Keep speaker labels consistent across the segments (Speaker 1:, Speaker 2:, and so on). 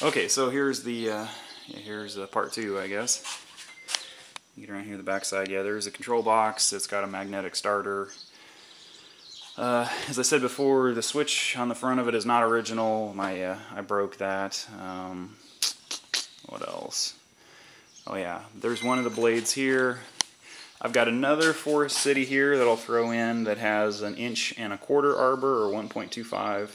Speaker 1: Okay, so here's the part two, I guess. You get around here the back side. Yeah, there's a control box. It's got a magnetic starter. As I said before, the switch on the front of it is not original. I broke that. What else? Oh yeah, there's one of the blades here. I've got another Forest City here that I'll throw in that has an 1.25" arbor, or 1.25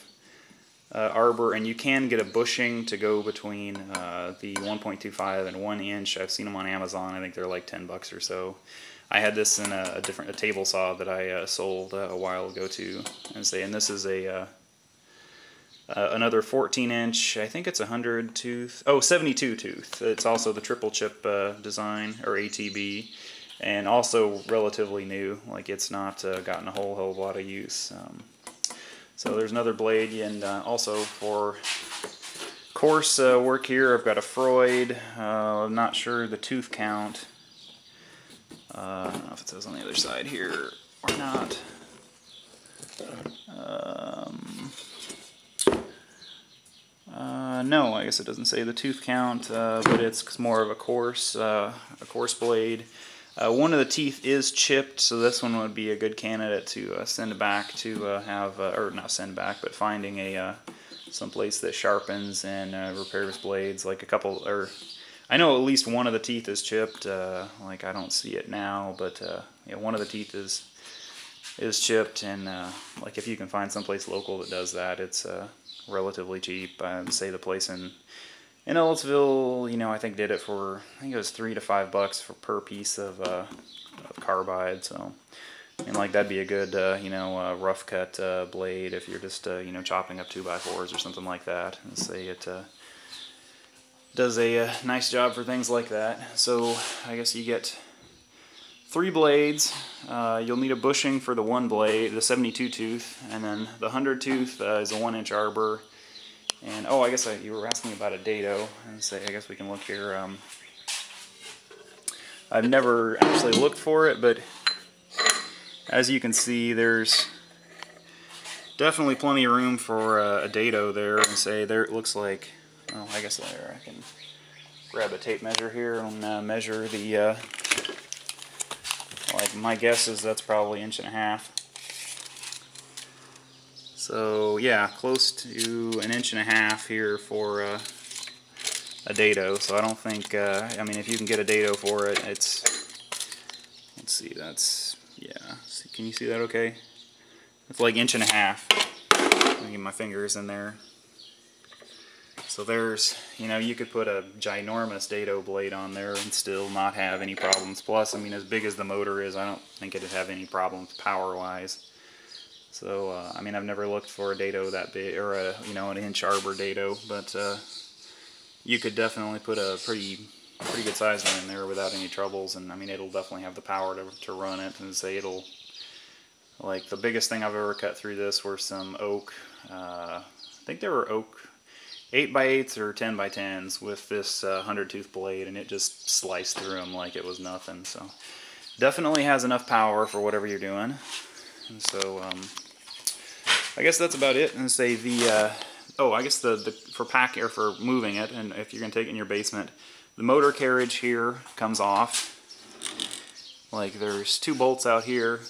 Speaker 1: arbor, and you can get a bushing to go between the 1.25 and 1 inch. I've seen them on Amazon. I think they're like 10 bucks or so. I had this in a table saw that I sold a while ago too. And this is another 14-inch. I think it's 100 tooth. Oh, 72 tooth. It's also the triple chip design, or ATB, and also relatively new. Like, it's not gotten a whole lot of use. So there's another blade, and also for coarse work here, I've got a Freud. I'm not sure the tooth count. I don't know if it says on the other side here or not. No, I guess it doesn't say the tooth count, but it's more of a coarse blade. One of the teeth is chipped, so this one would be a good candidate to send back to or not send back, but finding a someplace that sharpens and repairs blades. Like I know at least one of the teeth is chipped. Like, I don't see it now, but yeah, one of the teeth is chipped, and like, if you can find someplace local that does that, it's relatively cheap. I'd say the place in Ellettsville, I think did it for, I think it was $3 to $5 per piece of carbide. So, and like, that'd be a good, rough cut blade if you're just, chopping up 2x4s or something like that. And say it does a nice job for things like that. So I guess you get 3 blades. You'll need a bushing for the one blade, the 72 tooth, and then the 100 tooth is a 1-inch arbor. And oh, I guess you were asking about a dado, and I guess we can look here. I've never actually looked for it, but as you can see, there's definitely plenty of room for a dado there. And there it looks like. Oh, I guess I can grab a tape measure here and measure the. Like, my guess is that's probably 1.5 inches. So yeah, close to 1.5 inches here for a dado. So I don't think, I mean, if you can get a dado for it, it's, let's see, that's, yeah, can you see that okay? It's like 1.5 inches. Let me get my fingers in there. So there's, you could put a ginormous dado blade on there and still not have any problems. Plus, I mean, as big as the motor is, I don't think it'd have any problems power-wise. So, I mean, I've never looked for a dado that big, or an 1-inch arbor dado, but you could definitely put a pretty good size one in there without any troubles. And I mean, it'll definitely have the power to run it. And it'll, like, the biggest thing I've ever cut through this were some oak. I think they were oak 8x8s or 10x10s with this 100 tooth blade, and it just sliced through them like it was nothing. So definitely has enough power for whatever you're doing. And so I guess that's about it. And I guess for packing or for moving it, and if you're gonna take it in your basement, the motor carriage here comes off. Like, there's 2 bolts out here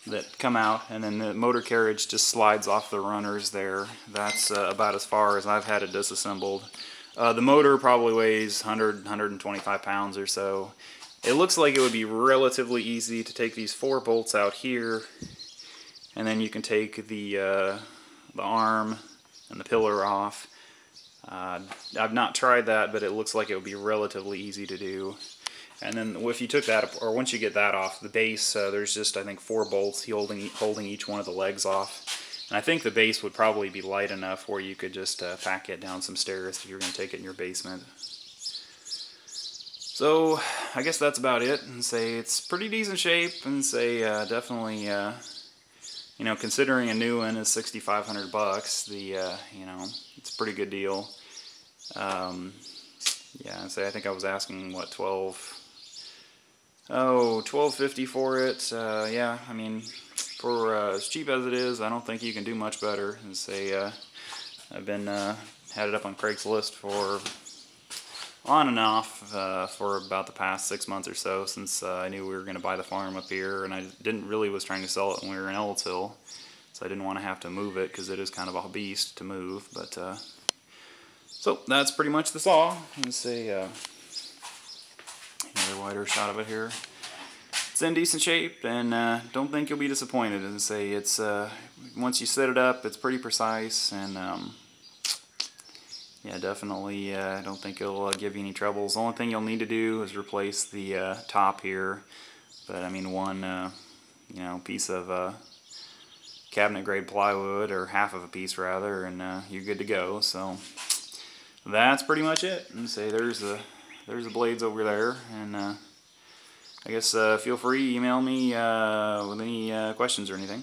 Speaker 1: that come out, and then the motor carriage just slides off the runners there. That's about as far as I've had it disassembled. The motor probably weighs 125 pounds or so. It looks like it would be relatively easy to take these 4 bolts out here, and then you can take the arm and the pillar off. I've not tried that, but it looks like it would be relatively easy to do. And then if you took that, or once you get that off, the base, there's just, I think, 4 bolts holding each one of the legs off. And I think the base would probably be light enough where you could just pack it down some stairs if you're going to take it in your basement. So I guess that's about it. And it's pretty decent shape, and definitely, considering a new one is $6,500, it's a pretty good deal. Yeah, I think I was asking, what, $12.50 for it. Yeah, I mean, for as cheap as it is, I don't think you can do much better. I've been had it up on Craigslist for on and off for about the past 6 months or so, since I knew we were going to buy the farm up here, and I was trying to sell it when we were in Ellettsville, so I didn't want to have to move it because it is kind of a beast to move. But so that's pretty much the saw. Let's see, another wider shot of it here. It's in decent shape, and don't think you'll be disappointed. And say it's once you set it up, it's pretty precise, and yeah, definitely I don't think it'll give you any troubles. The only thing you'll need to do is replace the top here, but I mean one you know, piece of cabinet grade plywood, or half of a piece rather, and you're good to go. So that's pretty much it. And say there's the blades over there, and I guess feel free to email me with any questions or anything.